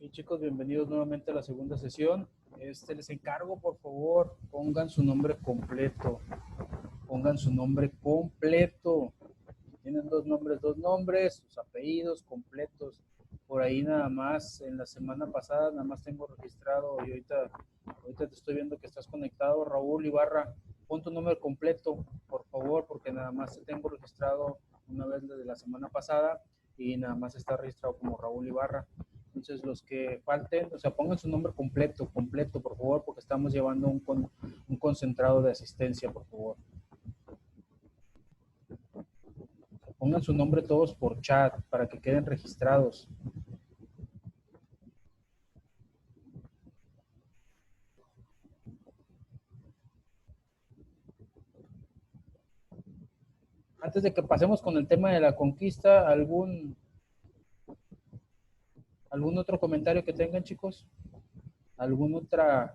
Y chicos, bienvenidos nuevamente a la segunda sesión. Les encargo, por favor, pongan su nombre completo. Pongan su nombre completo. Tienen dos nombres, sus apellidos completos. Por ahí nada más, en la semana pasada nada más tengo registrado y ahorita te estoy viendo que estás conectado, Raúl Ibarra. Pon tu nombre completo, por favor, porque nada más te tengo registrado una vez desde la semana pasada y nada más está registrado como Raúl Ibarra. Entonces, los que falten, o sea, pongan su nombre completo, por favor, porque estamos llevando un concentrado de asistencia, por favor. Pongan su nombre todos por chat para que queden registrados. Antes de que pasemos con el tema de la conquista, ¿algún otro comentario que tengan, chicos? ¿Alguna otra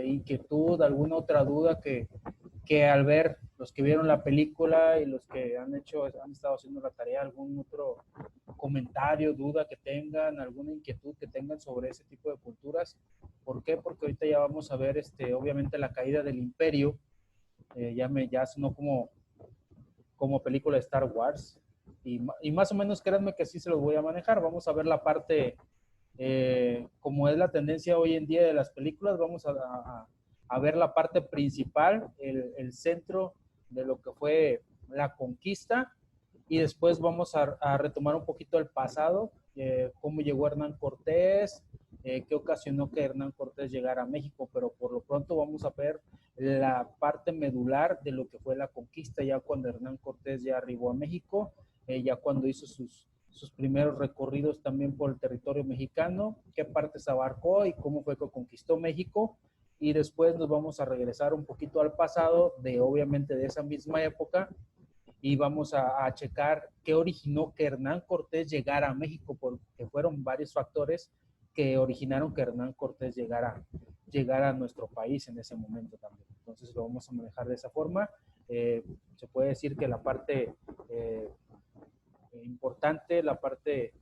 inquietud, alguna otra duda que al ver los que vieron la película y los que han estado haciendo la tarea, algún otro comentario, duda que tengan, alguna inquietud que tengan sobre ese tipo de culturas? ¿Por qué? Porque ahorita ya vamos a ver, obviamente, la caída del imperio. Ya sonó como película de Star Wars. Y más o menos créanme que sí se los voy a manejar. Vamos a ver la parte, como es la tendencia hoy en día de las películas, vamos a ver la parte principal, el centro de lo que fue la conquista, y después vamos a retomar un poquito el pasado, cómo llegó Hernán Cortés, qué ocasionó que Hernán Cortés llegara a México, pero por lo pronto vamos a ver la parte medular de lo que fue la conquista, ya cuando Hernán Cortés ya arribó a México, ya cuando hizo sus primeros recorridos también por el territorio mexicano, qué partes abarcó y cómo fue que conquistó México. Y después nos vamos a regresar un poquito al pasado, obviamente de esa misma época, y vamos a checar qué originó que Hernán Cortés llegara a México, porque fueron varios factores que originaron que Hernán Cortés llegara a nuestro país en ese momento también. Entonces lo vamos a manejar de esa forma. Se puede decir que la parte importante, la parte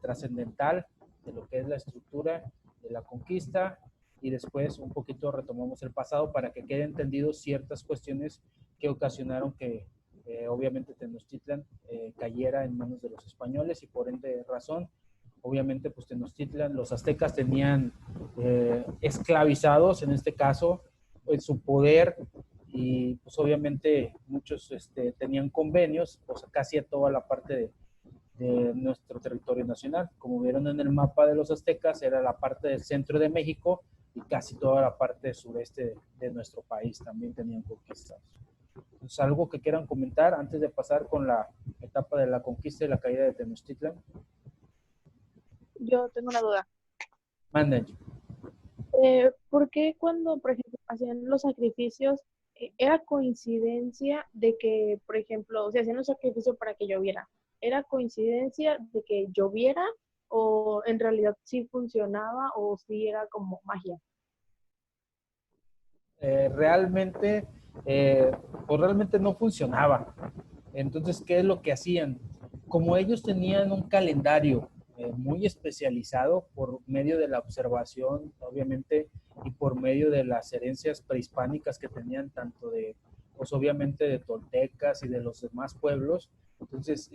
trascendental de lo que es la estructura de la conquista, y después un poquito retomamos el pasado para que quede entendido ciertas cuestiones que ocasionaron que obviamente Tenochtitlan cayera en manos de los españoles, y por ende razón, obviamente pues Tenochtitlan, los aztecas tenían esclavizados en este caso en su poder, y pues obviamente muchos tenían convenios, pues casi a toda la parte de nuestro territorio nacional. Como vieron en el mapa de los aztecas, era la parte del centro de México y casi toda la parte sureste de nuestro país también tenían conquistados. Entonces, ¿algo que quieran comentar antes de pasar con la etapa de la conquista y la caída de Tenochtitlan? Yo tengo una duda. Manden. ¿Por qué cuando, por ejemplo, hacían los sacrificios, era coincidencia de que, por ejemplo, se hacían los sacrificios para que lloviera? ¿Era coincidencia de que lloviera o en realidad sí funcionaba o sí era como magia? Realmente, pues realmente no funcionaba. Entonces, ¿qué es lo que hacían? Como ellos tenían un calendario muy especializado por medio de la observación, obviamente, y por medio de las herencias prehispánicas que tenían tanto pues obviamente de toltecas y de los demás pueblos, entonces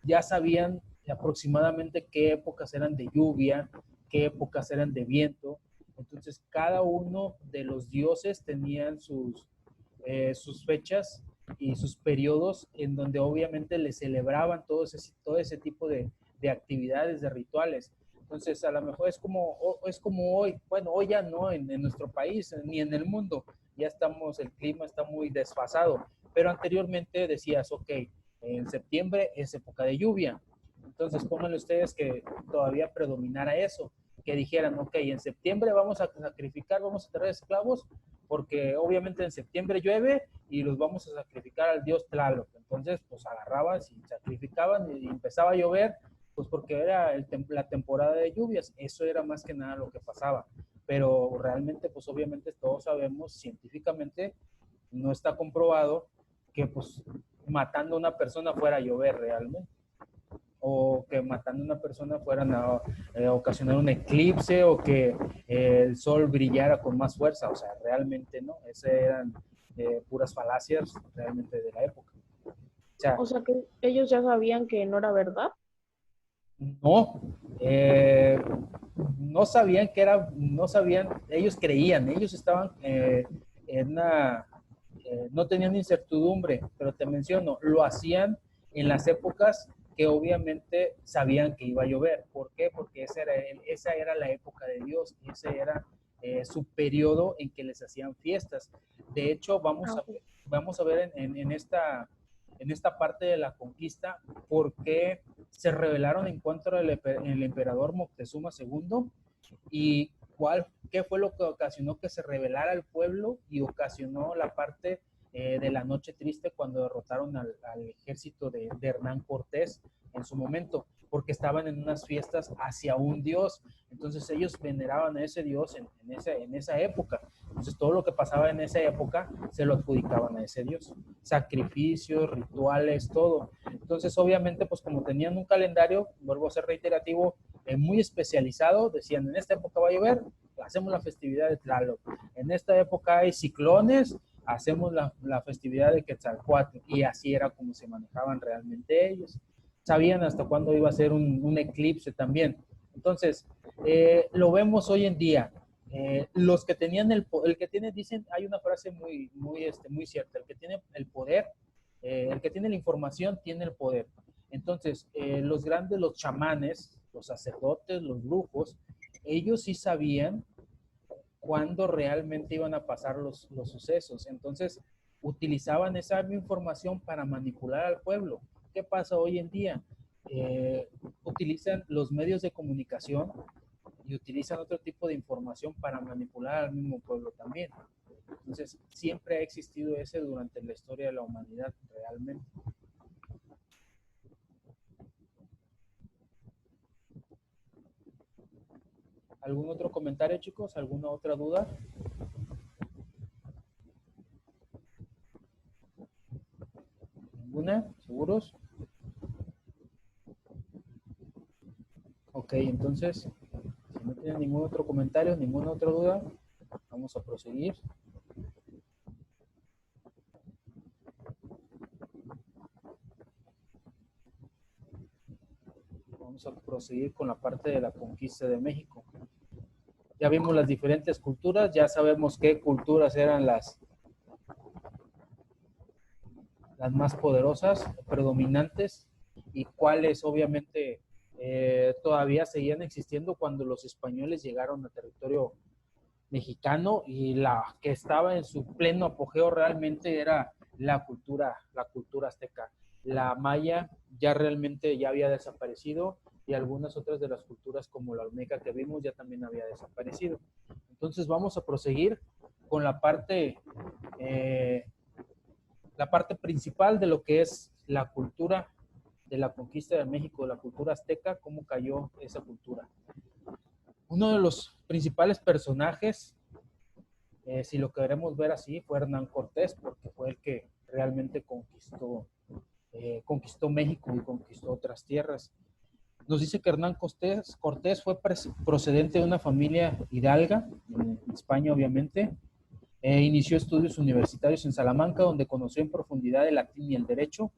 ya sabían aproximadamente qué épocas eran de lluvia, qué épocas eran de viento. Entonces, cada uno de los dioses tenían sus fechas y sus periodos en donde obviamente le celebraban todo ese tipo de actividades, de rituales. Entonces, a lo mejor es como hoy, bueno, hoy ya no en nuestro país ni en el mundo, ya el clima está muy desfasado, pero anteriormente decías, ok, en septiembre es época de lluvia. Entonces, pónganle ustedes que todavía predominara eso, que dijeran, ok, en septiembre vamos a sacrificar, vamos a traer esclavos, porque obviamente en septiembre llueve y los vamos a sacrificar al dios Tlaloc. Entonces, pues agarraban y sacrificaban y empezaba a llover, pues porque era la temporada de lluvias. Eso era más que nada lo que pasaba. Pero realmente, pues obviamente todos sabemos científicamente, no está comprobado que pues matando a una persona fuera a llover realmente. o que matando a una persona fueran a ocasionar un eclipse o que el sol brillara con más fuerza. O sea, realmente no, esas eran puras falacias realmente de la época. O sea, O sea que ellos ya sabían que no era verdad. no, eh, no sabían que era, no sabían, ellos creían, ellos estaban en una, no tenían incertidumbre, pero te menciono, lo hacían en las épocas que obviamente sabían que iba a llover. ¿Por qué? Porque esa era la época de Dios, ese era su periodo en que les hacían fiestas. De hecho, Ah, ok. vamos a ver en esta parte de la conquista por qué se rebelaron en contra del emperador Moctezuma II y qué fue lo que ocasionó que se rebelara el pueblo y ocasionó la parte de la noche triste cuando derrotaron al ejército de Hernán Cortés en su momento, porque estaban en unas fiestas hacia un dios. Entonces ellos veneraban a ese dios en esa época. Entonces todo lo que pasaba en esa época se lo adjudicaban a ese dios. Sacrificios, rituales, todo. Entonces obviamente pues como tenían un calendario, vuelvo a ser reiterativo, muy especializado, decían en esta época va a llover, hacemos la festividad de Tlaloc. En esta época hay ciclones, hacemos la festividad de Quetzalcóatl. Y así era como se manejaban realmente ellos. Sabían hasta cuándo iba a ser un eclipse también. Entonces, lo vemos hoy en día. Los que tenían el que tiene, dicen, hay una frase muy cierta, el que tiene el poder, el que tiene la información, tiene el poder. Entonces, los grandes, los chamanes, los sacerdotes, los brujos, ellos sí sabían cuándo realmente iban a pasar los sucesos. Entonces, utilizaban esa misma información para manipular al pueblo. ¿Qué pasa hoy en día? Utilizan los medios de comunicación y utilizan otro tipo de información para manipular al mismo pueblo también. Entonces, siempre ha existido ese durante la historia de la humanidad, realmente. ¿Algún otro comentario, chicos? ¿Alguna otra duda? ¿Ninguna? ¿Seguros? Ok, entonces, si no tienen ningún otro comentario, ninguna otra duda, vamos a proseguir. Vamos a proseguir con la parte de la conquista de México. Ya vimos las diferentes culturas, ya sabemos qué culturas eran las más poderosas, predominantes, y cuáles obviamente todavía seguían existiendo cuando los españoles llegaron a territorio mexicano, y la que estaba en su pleno apogeo realmente era la cultura azteca. La maya ya realmente ya había desaparecido, y algunas otras de las culturas como la olmeca que vimos ya también había desaparecido. Entonces vamos a proseguir con la parte principal de lo que es la cultura de la conquista de México, la cultura azteca, cómo cayó esa cultura. Uno de los principales personajes, si lo queremos ver así, fue Hernán Cortés, porque fue el que realmente conquistó México y conquistó otras tierras. Nos dice que Hernán Cortés fue procedente de una familia hidalga, en España obviamente. Inició estudios universitarios en Salamanca, donde conoció en profundidad el latín y el derecho,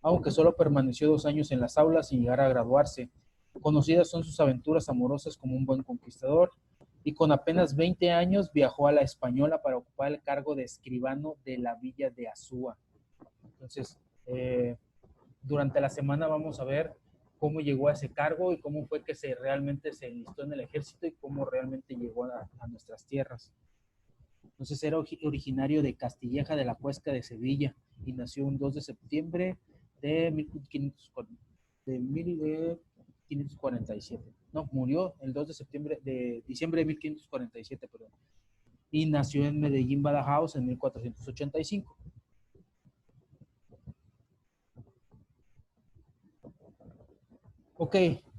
aunque solo permaneció 2 años en las aulas sin llegar a graduarse. Conocidas son sus aventuras amorosas como un buen conquistador, y con apenas 20 años viajó a la Española para ocupar el cargo de escribano de la villa de Azúa. Entonces, durante la semana vamos a ver cómo llegó a ese cargo y cómo fue que realmente se enlistó en el ejército y cómo realmente llegó a nuestras tierras. Entonces era originario de Castilleja de la Cuesca de Sevilla y nació un 2 de septiembre de 1547. No, murió el 2 de septiembre de diciembre de 1547, perdón. Y nació en Medellín, Badajoz en 1485. Ok,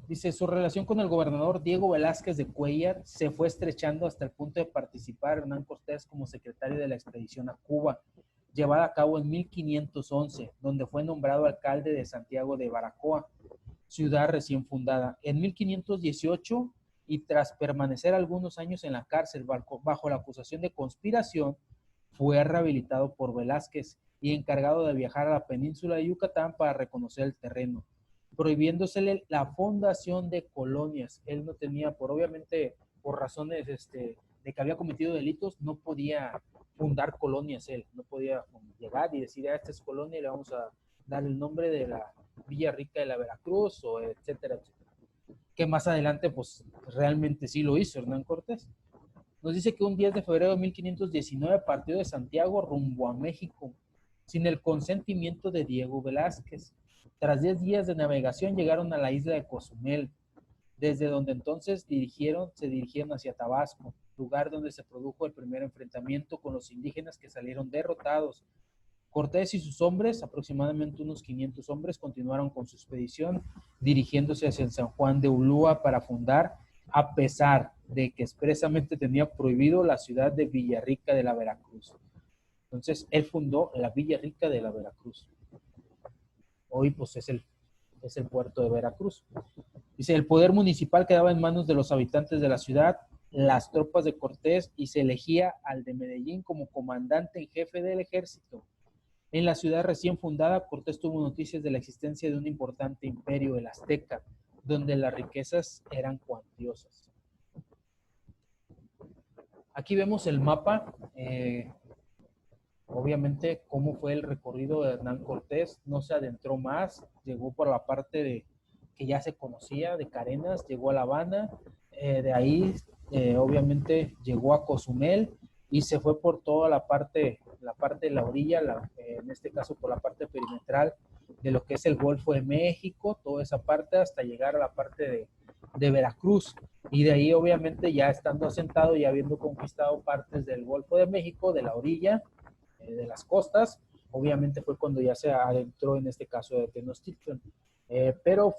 dice, su relación con el gobernador Diego Velázquez de Cuéllar se fue estrechando hasta el punto de participar Hernán Cortés como secretario de la expedición a Cuba, llevada a cabo en 1511, donde fue nombrado alcalde de Santiago de Baracoa. ciudad recién fundada. En 1518, y tras permanecer algunos años en la cárcel bajo la acusación de conspiración, fue rehabilitado por Velázquez y encargado de viajar a la península de Yucatán para reconocer el terreno, prohibiéndosele la fundación de colonias. Él no tenía, obviamente, por razones de que había cometido delitos, no podía fundar colonias él, no podía llegar y decir, esta es colonia y le vamos a dar el nombre de la Villa Rica de la Veracruz, o etcétera, etcétera. Que más adelante, pues, realmente sí lo hizo Hernán Cortés. Nos dice que un 10 de febrero de 1519 partió de Santiago rumbo a México, sin el consentimiento de Diego Velázquez. Tras 10 días de navegación llegaron a la isla de Cozumel, desde donde entonces se dirigieron hacia Tabasco, lugar donde se produjo el primer enfrentamiento con los indígenas que salieron derrotados. Cortés y sus hombres, aproximadamente unos 500 hombres, continuaron con su expedición, dirigiéndose hacia el San Juan de Ulúa para fundar, a pesar de que expresamente tenía prohibido la ciudad de Villarrica de la Veracruz. Entonces, él fundó la Villarrica de la Veracruz. Hoy, pues, es el puerto de Veracruz. Dice, el poder municipal quedaba en manos de los habitantes de la ciudad, las tropas de Cortés, y se elegía al de Medellín como comandante en jefe del ejército. En la ciudad recién fundada, Cortés tuvo noticias de la existencia de un importante imperio, el Azteca, donde las riquezas eran cuantiosas. Aquí vemos el mapa, obviamente cómo fue el recorrido de Hernán Cortés. No se adentró más, llegó por la parte que ya se conocía, de Carenas, llegó a La Habana, de ahí obviamente llegó a Cozumel y se fue por toda la parte de la orilla, en este caso por la parte perimetral de lo que es el Golfo de México, toda esa parte hasta llegar a la parte de Veracruz. Y de ahí obviamente ya estando asentado y habiendo conquistado partes del Golfo de México, de la orilla, de las costas, obviamente fue cuando ya se adentró en este caso de Tenochtitlan. Pero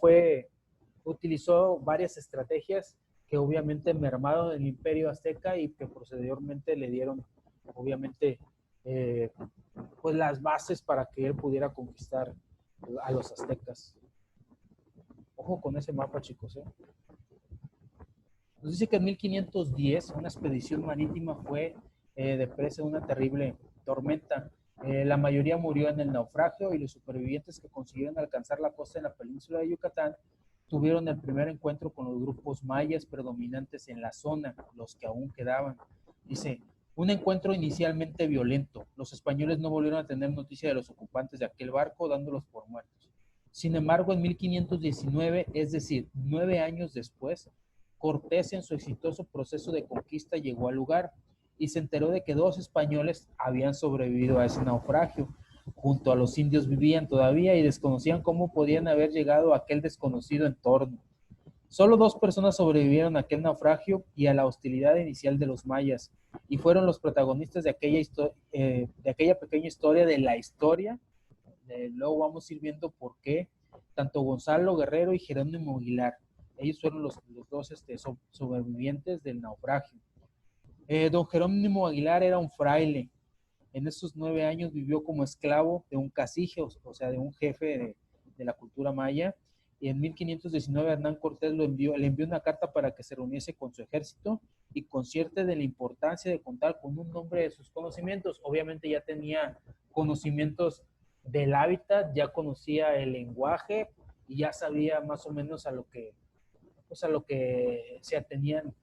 utilizó varias estrategias que obviamente mermaron el imperio azteca y que posteriormente le dieron obviamente pues las bases para que él pudiera conquistar a los aztecas. Ojo con ese mapa, chicos. Nos dice que en 1510 una expedición marítima fue de presa de una terrible tormenta. La mayoría murió en el naufragio y los supervivientes que consiguieron alcanzar la costa en la península de Yucatán tuvieron el primer encuentro con los grupos mayas predominantes en la zona, los que aún quedaban. Dice, un encuentro inicialmente violento. Los españoles no volvieron a tener noticia de los ocupantes de aquel barco, dándolos por muertos. Sin embargo, en 1519, es decir, 9 años después, Cortés, en su exitoso proceso de conquista, llegó al lugar y se enteró de que 2 españoles habían sobrevivido a ese naufragio. Junto a los indios vivían todavía y desconocían cómo podían haber llegado a aquel desconocido entorno. Solo 2 personas sobrevivieron a aquel naufragio y a la hostilidad inicial de los mayas, y fueron los protagonistas de aquella pequeña historia de la historia. Luego vamos a ir viendo por qué tanto Gonzalo Guerrero y Jerónimo Aguilar, ellos fueron los 2 sobrevivientes del naufragio. Don Jerónimo Aguilar era un fraile. En esos 9 años vivió como esclavo de un cacique, o sea, de un jefe de la cultura maya. Y en 1519 Hernán Cortés le envió una carta para que se reuniese con su ejército y concierte de la importancia de contar con un hombre de sus conocimientos. Obviamente ya tenía conocimientos del hábitat, ya conocía el lenguaje y ya sabía más o menos a lo que se atenían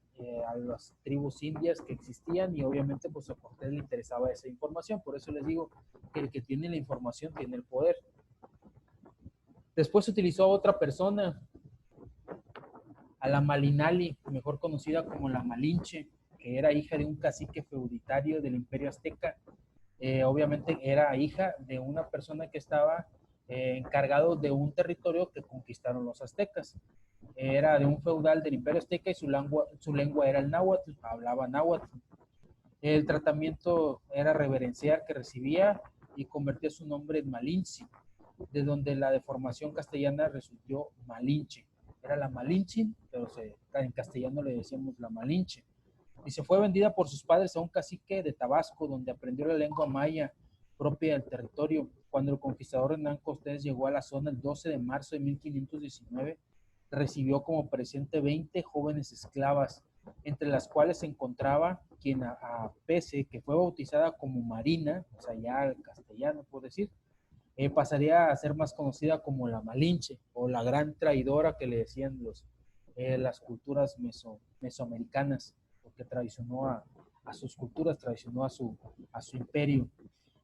a las tribus indias que existían, y obviamente pues a Cortés le interesaba esa información. Por eso les digo que el que tiene la información tiene el poder. Después utilizó a otra persona, a la Malinali, mejor conocida como la Malinche, que era hija de un cacique feuditario del imperio azteca. Obviamente era hija de una persona que estaba encargado de un territorio que conquistaron los aztecas. Era de un feudal del imperio azteca y su lengua era el náhuatl, hablaba náhuatl. El tratamiento era reverenciar que recibía y convertía su nombre en Malinche, de donde la deformación castellana resultó Malinche. Era la Malinche, pero en castellano le decíamos la Malinche. Y se fue vendida por sus padres a un cacique de Tabasco, donde aprendió la lengua maya propia del territorio. cuando el conquistador Hernán Cortés llegó a la zona el 12 de marzo de 1519, recibió como presente 20 jóvenes esclavas, entre las cuales se encontraba quien a Pese, que fue bautizada como Marina, o sea, ya el castellano, por decir, pasaría a ser más conocida como la Malinche, o la gran traidora que le decían las culturas mesoamericanas, porque traicionó a sus culturas, traicionó a su imperio.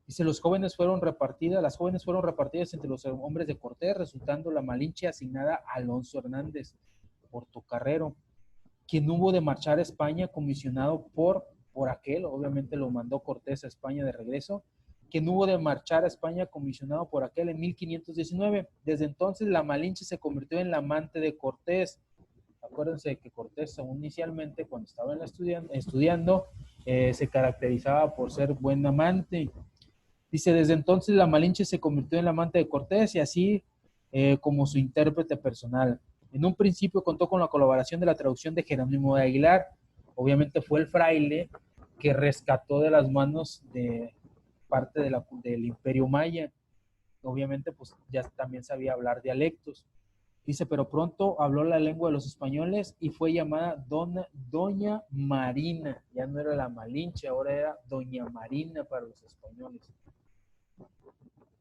Dice, las jóvenes fueron repartidas entre los hombres de Cortés, resultando la Malinche asignada a Alonso Hernández, portocarrero, quien hubo de marchar a España comisionado por aquel, obviamente lo mandó Cortés a España de regreso, quien hubo de marchar a España comisionado por aquel en 1519. Desde entonces la Malinche se convirtió en la amante de Cortés. Acuérdense que Cortés, inicialmente, cuando estaba estudiando se caracterizaba por ser buen amante. Dice, desde entonces la Malinche se convirtió en la amante de Cortés y así como su intérprete personal. En un principio contó con la colaboración de la traducción de Jerónimo de Aguilar. Obviamente fue el fraile que rescató de las manos de parte del Imperio Maya. Obviamente pues ya también sabía hablar dialectos. Dice, pero pronto habló la lengua de los españoles y fue llamada Doña Marina. Ya no era la Malinche, ahora era Doña Marina para los españoles.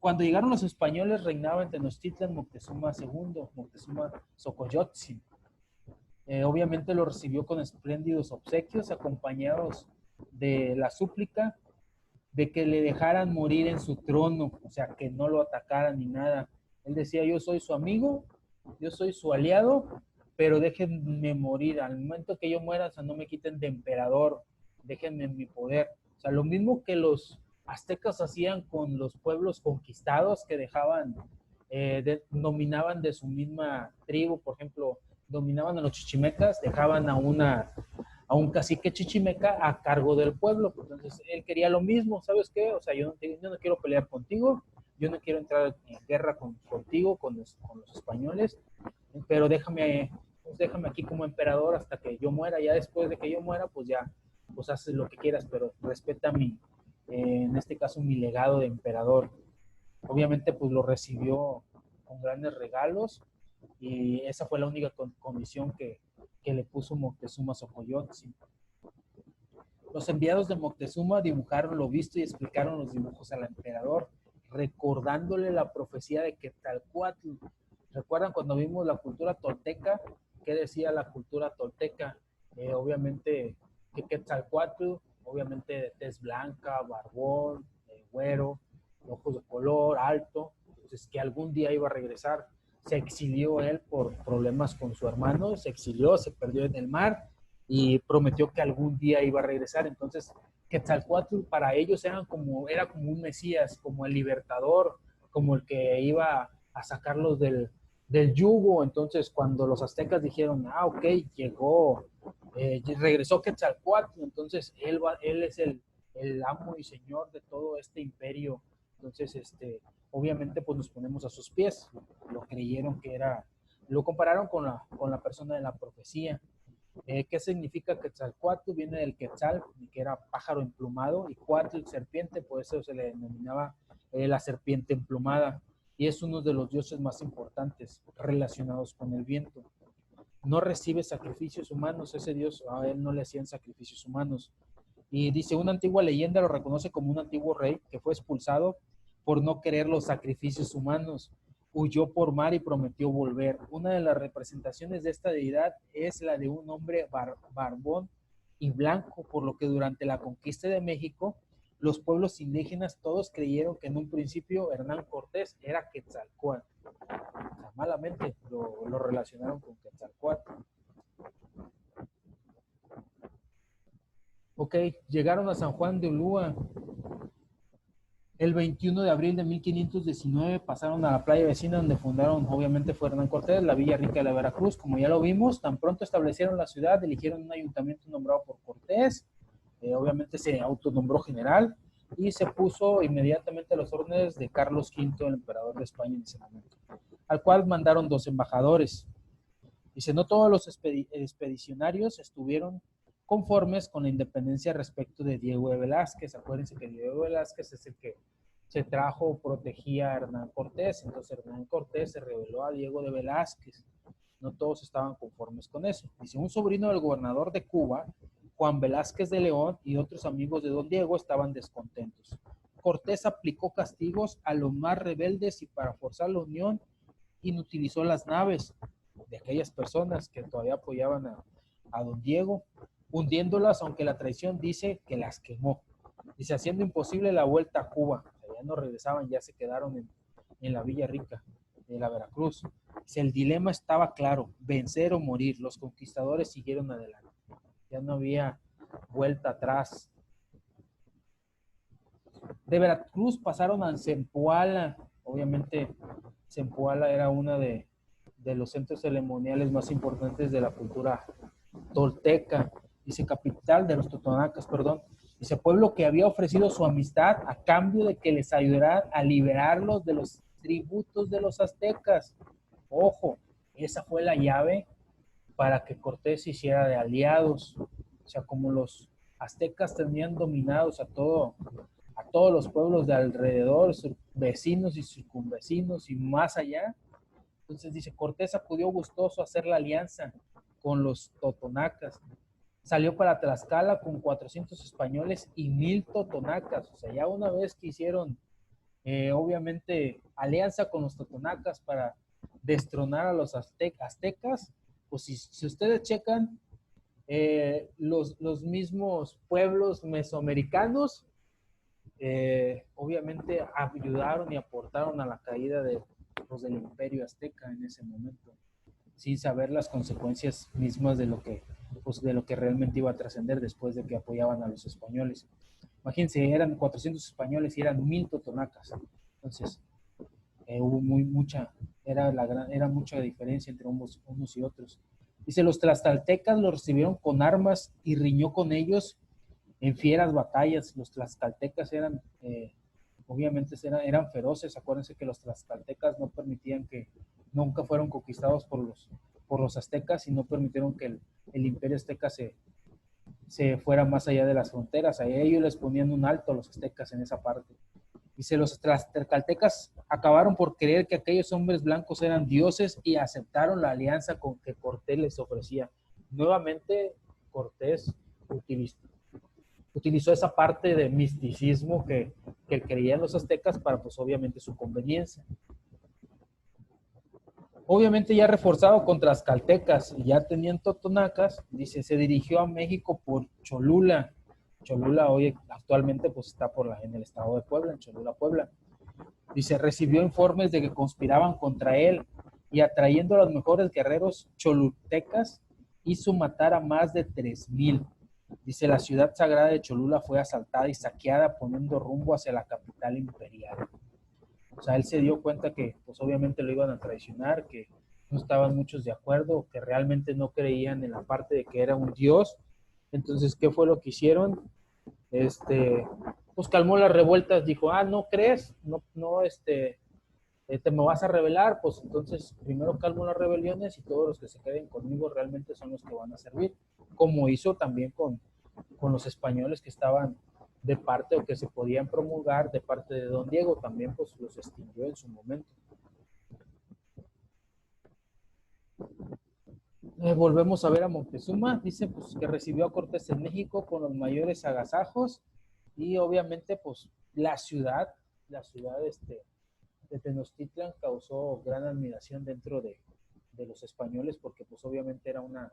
Cuando llegaron los españoles reinaba en Tenochtitlan Moctezuma II, Moctezuma Xocoyotzin. Obviamente lo recibió con espléndidos obsequios, acompañados de la súplica de que le dejaran morir en su trono, o sea, que no lo atacaran ni nada. Él decía, yo soy su amigo, yo soy su aliado, pero déjenme morir. Al momento que yo muera, o sea, no me quiten de emperador, déjenme en mi poder. O sea, lo mismo que los aztecas hacían con los pueblos conquistados que dejaban, dominaban de su misma tribu, por ejemplo, dominaban a los chichimecas, dejaban a un cacique chichimeca a cargo del pueblo. Entonces él quería lo mismo, ¿sabes qué? O sea, yo no quiero pelear contigo, yo no quiero entrar en guerra contigo, con los españoles, pero déjame aquí como emperador hasta que yo muera. Ya después de que yo muera, pues ya, pues haces lo que quieras, pero respeta en este caso, mi legado de emperador. Obviamente, pues lo recibió con grandes regalos y esa fue la única condición que le puso Moctezuma Xocoyotzin. Los enviados de Moctezuma dibujaron lo visto y explicaron los dibujos al emperador, recordándole la profecía de Quetzalcóatl. ¿Recuerdan cuando vimos la cultura tolteca? ¿Qué decía la cultura tolteca? Obviamente que Quetzalcóatl, obviamente de tez blanca, barbón, güero, ojos de color, alto, entonces que algún día iba a regresar. Se exilió él por problemas con su hermano, se exilió, se perdió en el mar y prometió que algún día iba a regresar. Entonces, Quetzalcóatl para ellos era como un mesías, como el libertador, como el que iba a sacarlos del yugo. Entonces, cuando los aztecas dijeron, ok, regresó Quetzalcóatl, entonces él es el amo y señor de todo este imperio. Entonces, obviamente, pues nos ponemos a sus pies. Lo creyeron que era, lo compararon con la persona de la profecía. ¿Qué significa Quetzalcóatl? Viene del Quetzal, que era pájaro emplumado, y Cuatl, serpiente, por eso se le denominaba la serpiente emplumada, y es uno de los dioses más importantes relacionados con el viento. No recibe sacrificios humanos, ese dios, a él no le hacían sacrificios humanos. Y dice, una antigua leyenda lo reconoce como un antiguo rey que fue expulsado por no querer los sacrificios humanos. Huyó por mar y prometió volver. Una de las representaciones de esta deidad es la de un hombre barbón y blanco, por lo que durante la conquista de México, los pueblos indígenas todos creyeron que en un principio Hernán Cortés era Quetzalcóatl. O sea, malamente lo relacionaron con Quetzalcóatl. Ok, llegaron a San Juan de Ulúa. El 21 de abril de 1519 pasaron a la playa vecina donde fundaron, obviamente fue Hernán Cortés, la Villa Rica de la Veracruz. Como ya lo vimos, tan pronto establecieron la ciudad, eligieron un ayuntamiento nombrado por Cortés, obviamente se autonombró general y se puso inmediatamente a las órdenes de Carlos V, el emperador de España en ese momento, al cual mandaron 2 embajadores. Dice, no todos los expedicionarios estuvieron conformes con la independencia respecto de Diego de Velázquez. Acuérdense que Diego de Velázquez es el que se trajo, protegía a Hernán Cortés. Entonces Hernán Cortés se rebeló a Diego de Velázquez. No todos estaban conformes con eso. Dice, un sobrino del gobernador de Cuba, Juan Velázquez de León, y otros amigos de don Diego estaban descontentos. Cortés aplicó castigos a los más rebeldes y para forzar la unión inutilizó las naves de aquellas personas que todavía apoyaban a don Diego, hundiéndolas, aunque la traición dice que las quemó. Dice, haciendo imposible la vuelta a Cuba. O sea, ya no regresaban, ya se quedaron en la Villa Rica de la Veracruz. Dice, el dilema estaba claro, vencer o morir. Los conquistadores siguieron adelante. Ya no había vuelta atrás. De Veracruz pasaron a Zempoala. Obviamente, Zempoala era uno de los centros ceremoniales más importantes de la cultura tolteca. Dice, capital de los totonacas, perdón. Dice, pueblo que había ofrecido su amistad a cambio de que les ayudara a liberarlos de los tributos de los aztecas. Ojo, esa fue la llave para que Cortés se hiciera de aliados. O sea, como los aztecas tenían dominados a todos los pueblos de alrededor, vecinos y circunvecinos y más allá. Entonces dice, Cortés acudió gustoso a hacer la alianza con los totonacas. Salió para Tlaxcala con 400 españoles y 1000 totonacas. O sea, ya una vez que hicieron, obviamente, alianza con los totonacas para destronar a los aztecas, pues si ustedes checan, los mismos pueblos mesoamericanos, obviamente ayudaron y aportaron a la caída del imperio azteca en ese momento, sin saber las consecuencias mismas de lo que realmente iba a trascender después de que apoyaban a los españoles. Imagínense, eran 400 españoles y eran 1000 totonacas. Entonces, hubo era mucha diferencia entre unos y otros. Dice, los tlaxcaltecas los recibieron con armas y riñó con ellos en fieras batallas. Los tlaxcaltecas obviamente eran feroces. Acuérdense que los tlaxcaltecas no permitían nunca fueron conquistados por los aztecas y no permitieron que el imperio azteca se fuera más allá de las fronteras. A ellos les ponían un alto a los aztecas en esa parte. Dice, los tlaxcaltecas acabaron por creer que aquellos hombres blancos eran dioses y aceptaron la alianza con que Cortés les ofrecía. Nuevamente, Cortés utilizó esa parte de misticismo que creían los aztecas para, pues, obviamente, su conveniencia. Obviamente ya reforzado contra tlaxcaltecas y ya tenían totonacas, dice, se dirigió a México por Cholula. Cholula hoy actualmente pues está en el estado de Puebla, en Cholula, Puebla. Dice, recibió informes de que conspiraban contra él y atrayendo a los mejores guerreros cholultecas hizo matar a más de 3000. Dice, la ciudad sagrada de Cholula fue asaltada y saqueada poniendo rumbo hacia la capital imperial. O sea, él se dio cuenta que pues obviamente lo iban a traicionar, que no estaban muchos de acuerdo, que realmente no creían en la parte de que era un dios. Entonces, ¿qué fue lo que hicieron? Pues calmó las revueltas, dijo, ¿no crees? Te me vas a rebelar, pues entonces primero calmo las rebeliones y todos los que se queden conmigo realmente son los que van a servir, como hizo también con los españoles que estaban de parte o que se podían promulgar de parte de don Diego, también pues los extinguió en su momento. Volvemos a ver a Moctezuma, dice pues que recibió a Cortés en México con los mayores agasajos y obviamente pues la ciudad de Tenochtitlan causó gran admiración dentro de los españoles porque pues obviamente era una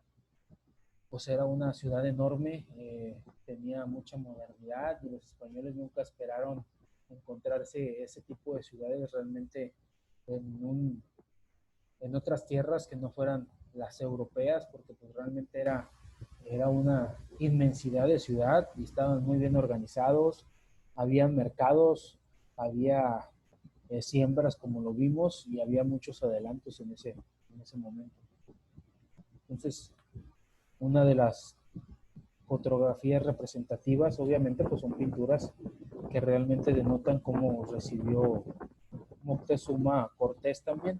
ciudad enorme, tenía mucha modernidad y los españoles nunca esperaron encontrarse ese tipo de ciudades realmente en otras tierras que no fueran las europeas, porque pues realmente era una inmensidad de ciudad y estaban muy bien organizados, había mercados, había siembras como lo vimos y había muchos adelantos en ese momento. Entonces, una de las fotografías representativas, obviamente, pues son pinturas que realmente denotan cómo recibió Moctezuma a Cortés también.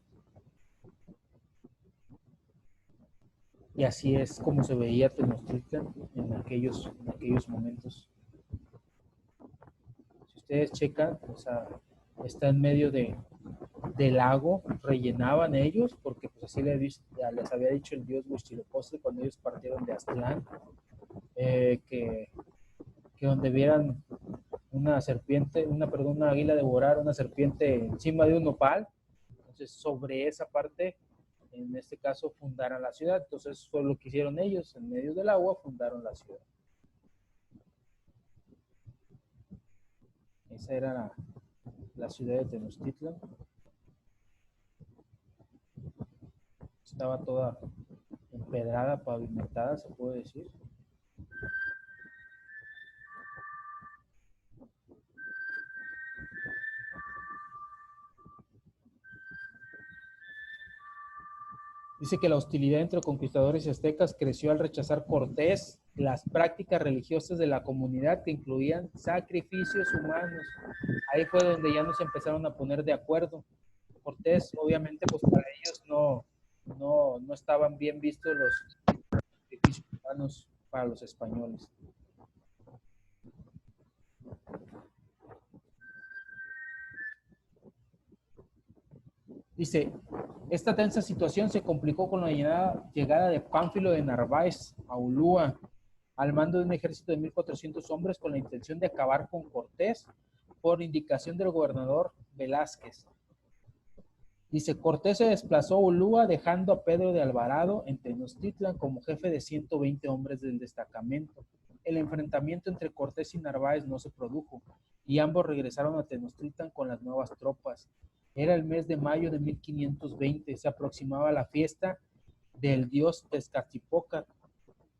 Y así es como se veía Tenochtitlan en aquellos momentos. Si ustedes checan, o sea, está en medio del lago, rellenaban ellos, porque pues así ya les había dicho el dios Huitzilopochtli cuando ellos partieron de Aztlán, que donde vieran una serpiente, una águila devorar una serpiente encima de un nopal, entonces sobre esa parte, en este caso, fundaron la ciudad. Entonces fue lo que hicieron ellos, en medio del agua fundaron la ciudad. Esa era la ciudad de Tenochtitlan. Estaba toda empedrada, pavimentada, se puede decir. Dice que la hostilidad entre conquistadores y aztecas creció al rechazar Cortés las prácticas religiosas de la comunidad que incluían sacrificios humanos. Ahí fue donde ya nos empezaron a poner de acuerdo. Cortés, obviamente, pues para ellos no estaban bien vistos los sacrificios humanos para los españoles. Dice, esta tensa situación se complicó con la llegada de Pánfilo de Narváez a Ulúa, al mando de un ejército de 1,400 hombres con la intención de acabar con Cortés por indicación del gobernador Velázquez. Dice, Cortés se desplazó a Ulúa dejando a Pedro de Alvarado en Tenochtitlan como jefe de 120 hombres del destacamento. El enfrentamiento entre Cortés y Narváez no se produjo y ambos regresaron a Tenochtitlan con las nuevas tropas. Era el mes de mayo de 1520, se aproximaba la fiesta del dios Tezcatlipoca.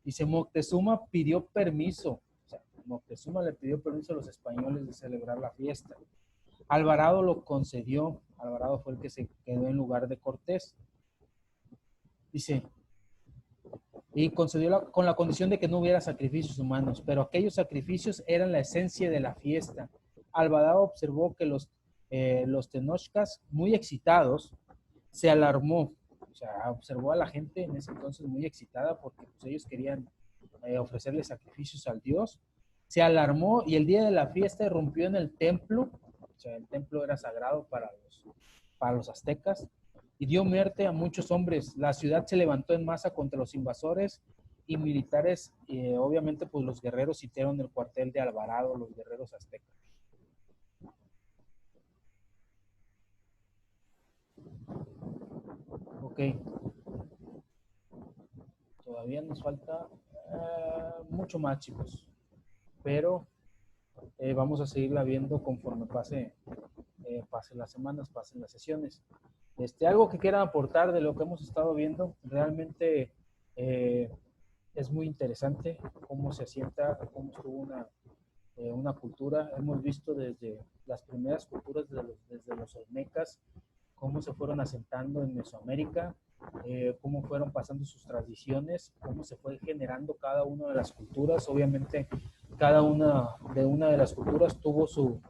Dice, Moctezuma pidió permiso, o sea, Moctezuma le pidió permiso a los españoles de celebrar la fiesta. Alvarado lo concedió, Alvarado fue el que se quedó en lugar de Cortés. Dice, y concedió con la condición de que no hubiera sacrificios humanos, pero aquellos sacrificios eran la esencia de la fiesta. Alvarado observó que los tenochcas, muy excitados, se alarmó, o sea, observó a la gente en ese entonces muy excitada porque pues, ellos querían ofrecerle sacrificios al dios, se alarmó y el día de la fiesta irrumpió en el templo, o sea, el templo era sagrado para los aztecas, y dio muerte a muchos hombres. La ciudad se levantó en masa contra los invasores y militares, obviamente pues los guerreros sitiaron el cuartel de Alvarado, los guerreros aztecas. Ok. Todavía nos falta mucho más, chicos. Pero vamos a seguirla viendo conforme pasen las semanas, pasen las sesiones. Algo que quieran aportar de lo que hemos estado viendo, realmente es muy interesante cómo se asienta, cómo estuvo una cultura. Hemos visto desde las primeras culturas, desde los olmecas, cómo se fueron asentando en Mesoamérica, cómo fueron pasando sus tradiciones, cómo se fue generando cada una de las culturas. Obviamente, cada una de las culturas tuvo su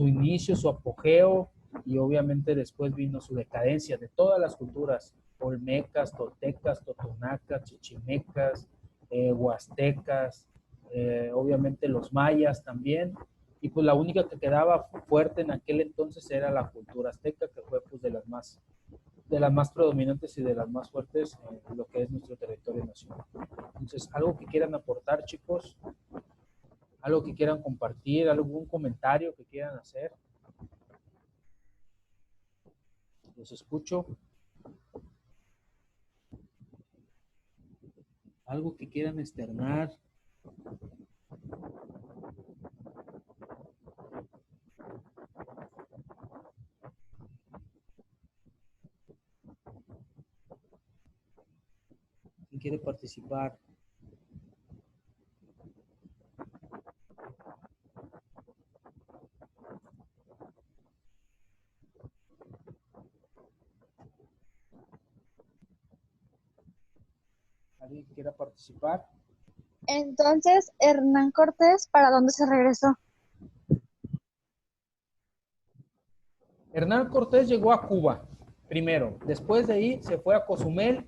inicio, su apogeo, y obviamente después vino su decadencia de todas las culturas, olmecas, toltecas, totonacas, chichimecas, huastecas, obviamente los mayas también, y pues la única que quedaba fuerte en aquel entonces era la cultura azteca, que fue pues de las más predominantes y de las más fuertes en lo que es nuestro territorio nacional. Entonces, algo que quieran aportar, chicos, algo que quieran compartir, algún comentario que quieran hacer. Los escucho. Algo que quieran externar. ¿Quién quiere participar? ¿Alguien que quiera participar? Entonces, Hernán Cortés, ¿para dónde se regresó? Hernán Cortés llegó a Cuba primero. Después de ahí se fue a Cozumel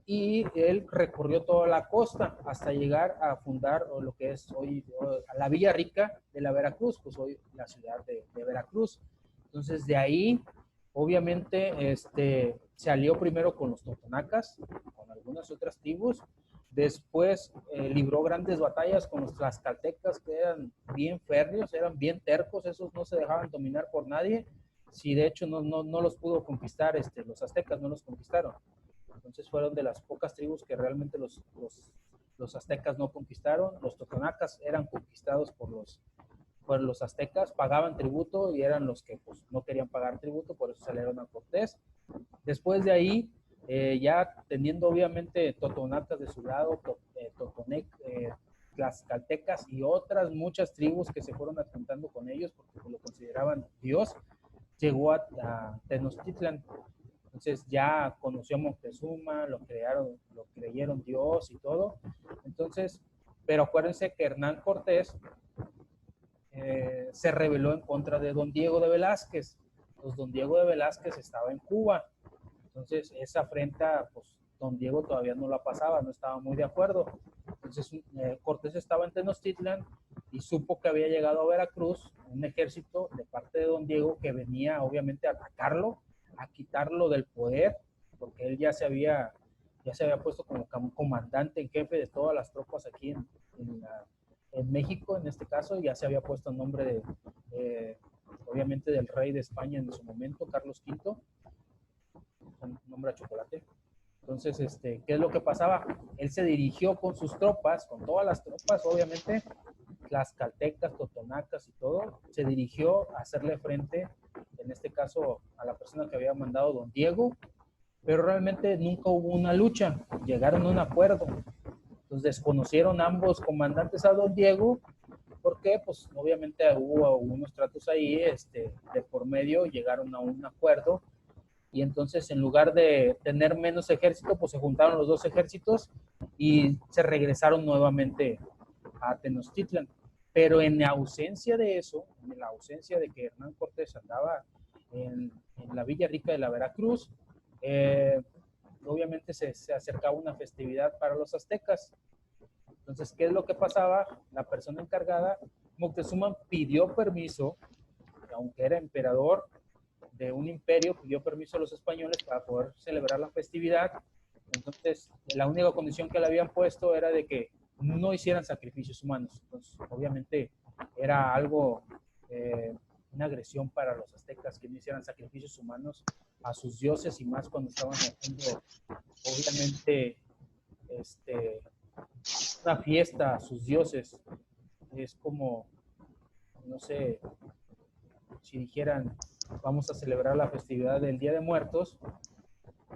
y él recorrió toda la costa hasta llegar a fundar lo que es hoy la Villa Rica de la Veracruz, pues hoy la ciudad de Veracruz. Entonces, de ahí, obviamente, se alió primero con los totonacas, con algunas otras tribus. Después libró grandes batallas con los tlaxcaltecas, que eran bien férreos, eran bien tercos, esos no se dejaban dominar por nadie. Sí, de hecho, no los pudo conquistar, los aztecas no los conquistaron. Entonces fueron de las pocas tribus que realmente los aztecas no conquistaron. Los totonacas eran conquistados por los aztecas, pagaban tributo y eran los que pues, no querían pagar tributo, por eso salieron a Cortés. Después de ahí, ya teniendo obviamente totonacas de su lado, tlaxcaltecas y otras muchas tribus que se fueron adjuntando con ellos porque lo consideraban Dios, llegó a Tenochtitlan. Entonces ya conoció a Moctezuma, lo creyeron Dios y todo. Entonces, pero acuérdense que Hernán Cortés se rebeló en contra de don Diego de Velázquez. Pues don Diego de Velázquez estaba en Cuba. Entonces, esa afrenta, pues don Diego todavía no la pasaba, no estaba muy de acuerdo. Entonces, Cortés estaba en Tenochtitlan y supo que había llegado a Veracruz un ejército de parte de don Diego que venía obviamente a atacarlo, a quitarlo del poder, porque él ya se había puesto como comandante en jefe de todas las tropas aquí en México, en este caso, ya se había puesto en nombre obviamente del rey de España en su momento, Carlos V, un nombre a chocolate. Entonces, ¿qué es lo que pasaba? Él se dirigió con sus tropas, con todas las tropas, obviamente, las caltecas, totonacas y todo, se dirigió a hacerle frente, en este caso, a la persona que había mandado don Diego, pero realmente nunca hubo una lucha, llegaron a un acuerdo. Entonces desconocieron ambos comandantes a don Diego, porque pues obviamente hubo unos tratos ahí de por medio, llegaron a un acuerdo, y entonces en lugar de tener menos ejército, pues se juntaron los dos ejércitos y se regresaron nuevamente a Tenochtitlan. Pero en ausencia de eso, en la ausencia de que Hernán Cortés andaba en la Villa Rica de la Veracruz, obviamente se acercaba una festividad para los aztecas. Entonces, ¿qué es lo que pasaba? La persona encargada, Moctezuma pidió permiso, aunque era emperador de un imperio, pidió permiso a los españoles para poder celebrar la festividad. Entonces, la única condición que le habían puesto era de que no hicieran sacrificios humanos. Entonces, obviamente, era algo, una agresión para los aztecas que no hicieran sacrificios humanos a sus dioses, y más cuando estaban haciendo, obviamente, una fiesta a sus dioses. Es como, no sé, si dijeran, vamos a celebrar la festividad del Día de Muertos,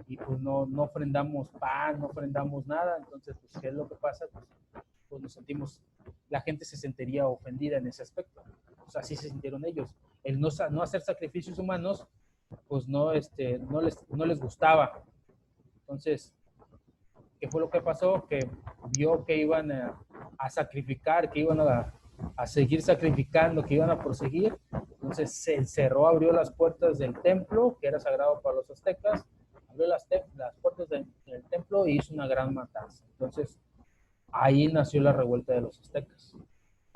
y pues no ofrendamos pan, no ofrendamos nada. Entonces, pues, ¿qué es lo que pasa? Pues nos sentimos, la gente se sentiría ofendida en ese aspecto. Pues así se sintieron ellos. El no hacer sacrificios humanos, pues no les gustaba. Entonces, ¿qué fue lo que pasó? Que vio que iban a sacrificar, que iban a seguir sacrificando, que iban a proseguir. Entonces se encerró, abrió las puertas del templo, que era sagrado para los aztecas, abrió las puertas del templo y hizo una gran matanza. Entonces ahí nació la revuelta de los aztecas.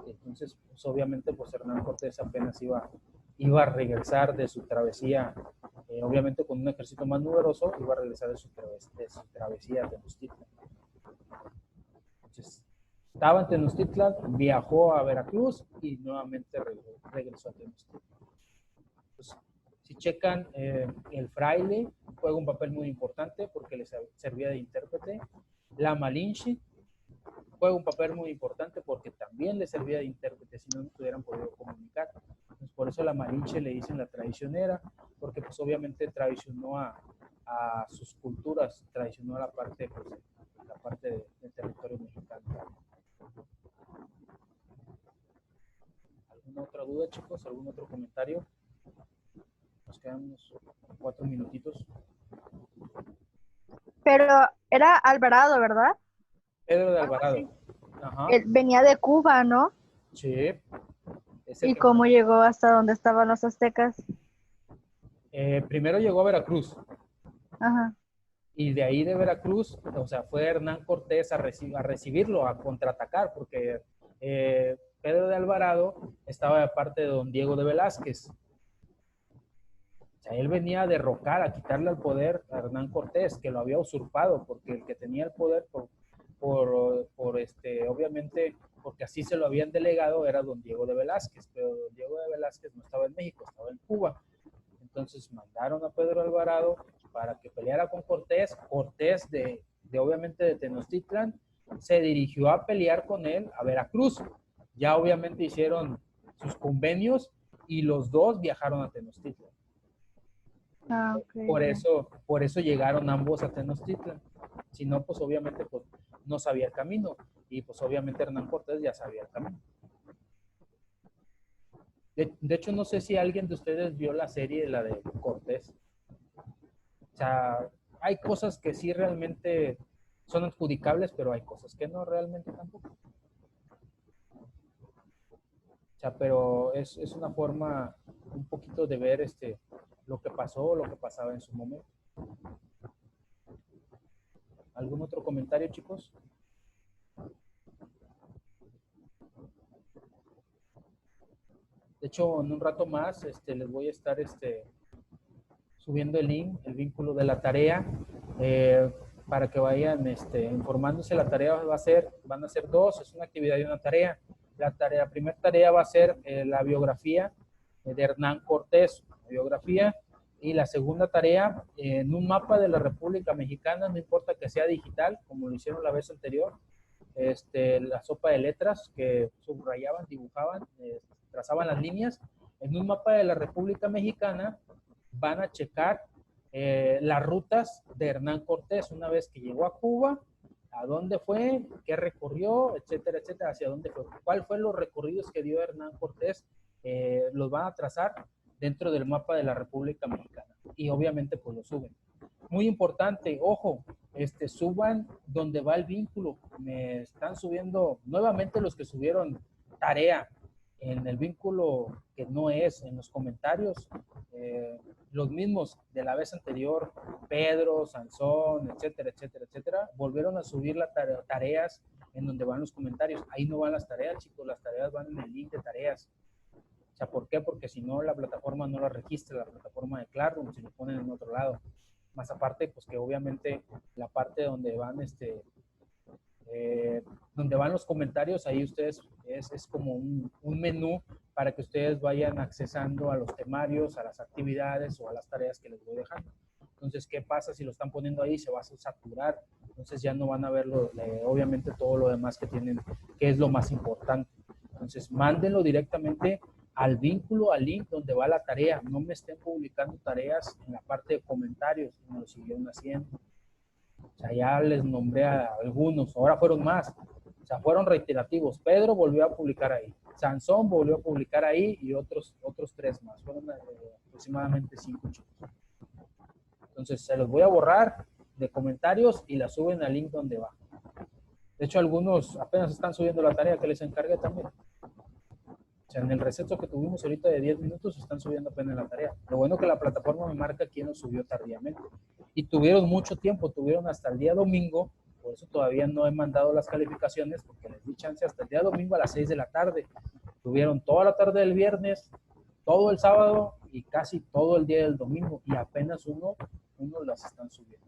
Entonces, pues, obviamente, pues Hernán Cortés apenas iba a regresar de su travesía, obviamente con un ejército más numeroso, iba a regresar de su travesía a Tenochtitlan. Entonces, estaba en Tenochtitlan, viajó a Veracruz y nuevamente regresó a Tenochtitlan. Entonces, si checan, el fraile juega un papel muy importante porque les servía de intérprete. La Malinche juega un papel muy importante porque también le servía de intérprete, si no, no hubieran podido comunicar. Entonces, por eso la Malinche le dicen la traicionera, porque pues obviamente traicionó a sus culturas, traicionó a la parte, pues, del territorio mexicano. ¿Alguna otra duda, chicos? ¿Algún otro comentario? Nos quedan unos 4 minutitos. Pero era Alvarado, ¿verdad? Pedro de Alvarado. Ajá. Él venía de Cuba, ¿no? Sí. ¿Y cómo llegó hasta donde estaban los aztecas? Primero llegó a Veracruz. Ajá. Y de ahí de Veracruz, o sea, fue Hernán Cortés a recibirlo, a contraatacar, porque Pedro de Alvarado estaba de parte de don Diego de Velázquez. sea, él venía a derrocar, a quitarle el poder a Hernán Cortés, que lo había usurpado, porque el que tenía el poder obviamente, porque así se lo habían delegado, era don Diego de Velázquez, pero don Diego de Velázquez no estaba en México, estaba en Cuba. Entonces mandaron a Pedro Alvarado para que peleara con Cortés. Cortés obviamente de Tenochtitlan se dirigió a pelear con él a Veracruz. Ya obviamente hicieron sus convenios y los dos viajaron a Tenochtitlan. Ah, ok. Por eso llegaron ambos a Tenochtitlan. Si no, pues obviamente pues, no sabía el camino. Y pues obviamente Hernán Cortés ya sabía el camino. De hecho, no sé si alguien de ustedes vio la serie, la de Cortés. O sea, hay cosas que sí realmente son adjudicables, pero hay cosas que no realmente tampoco. O sea, pero es una forma un poquito de ver lo que pasó, lo que pasaba en su momento. ¿Algún otro comentario, chicos? De hecho, en un rato más les voy a estar subiendo el link, el vínculo de la tarea, para que vayan informándose. La tarea van a ser dos, es una actividad y una tarea. La primera tarea va a ser la biografía de Hernán Cortés, la biografía, y la segunda tarea, en un mapa de la República Mexicana, no importa que sea digital, como lo hicieron la vez anterior, la sopa de letras que subrayaban, dibujaban, trazaban las líneas, en un mapa de la República Mexicana van a checar las rutas de Hernán Cortés una vez que llegó a Cuba, a dónde fue, qué recorrió, etcétera, etcétera, hacia dónde fue, cuál fue los recorridos que dio Hernán Cortés, los van a trazar dentro del mapa de la República Mexicana y obviamente pues lo suben. Muy importante, ojo, suban donde va el vínculo. Me están subiendo nuevamente los que subieron tarea en el vínculo que no es, en los comentarios, los mismos de la vez anterior, Pedro, Sansón, etcétera, etcétera, etcétera, volvieron a subir las tareas en donde van los comentarios. Ahí no van las tareas, chicos, las tareas van en el link de tareas. O sea, ¿por qué? Porque si no, la plataforma no la registra, la plataforma de Classroom, si lo ponen en otro lado. Más aparte, pues que obviamente la parte donde van donde van los comentarios, ahí ustedes es como un menú para que ustedes vayan accesando a los temarios, a las actividades o a las tareas que les voy dejando. Entonces, ¿qué pasa si lo están poniendo ahí? Se va a saturar, entonces ya no van a ver obviamente todo lo demás que tienen, que es lo más importante. Entonces, mándenlo directamente al vínculo, al link donde va la tarea. No me estén publicando tareas en la parte de comentarios, como lo siguieron haciendo. O sea, ya les nombré a algunos, ahora fueron más. O sea, fueron reiterativos. Pedro volvió a publicar ahí. Sansón volvió a publicar ahí y otros 3 más. Fueron aproximadamente 5 chicos. Entonces, se los voy a borrar de comentarios y la suben al link donde va. De hecho, algunos apenas están subiendo la tarea que les encargué también. O sea, en el receso que tuvimos ahorita de 10 minutos están subiendo apenas la tarea. Lo bueno que la plataforma me marca quién lo subió tardíamente. Y tuvieron mucho tiempo, tuvieron hasta el día domingo, por eso todavía no he mandado las calificaciones, porque les di chance hasta el día domingo a las 6 de la tarde. Tuvieron toda la tarde del viernes, todo el sábado y casi todo el día del domingo. Y apenas uno las están subiendo.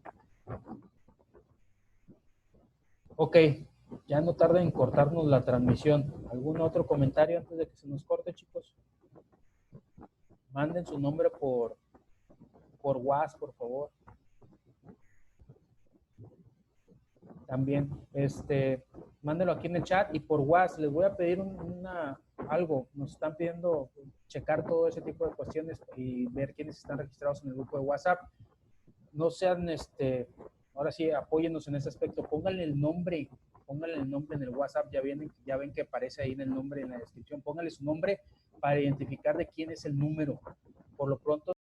Ok. Ya no tarda en cortarnos la transmisión. ¿Algún otro comentario antes de que se nos corte, chicos? Manden su nombre por WhatsApp, por favor. También, mándenlo aquí en el chat y por WhatsApp. Les voy a pedir algo. Nos están pidiendo checar todo ese tipo de cuestiones y ver quiénes están registrados en el grupo de WhatsApp. No sean, ahora sí, apóyennos en ese aspecto. Pónganle el nombre en el WhatsApp, ya ven que aparece ahí en el nombre en la descripción, pónganle su nombre para identificar de quién es el número. Por lo pronto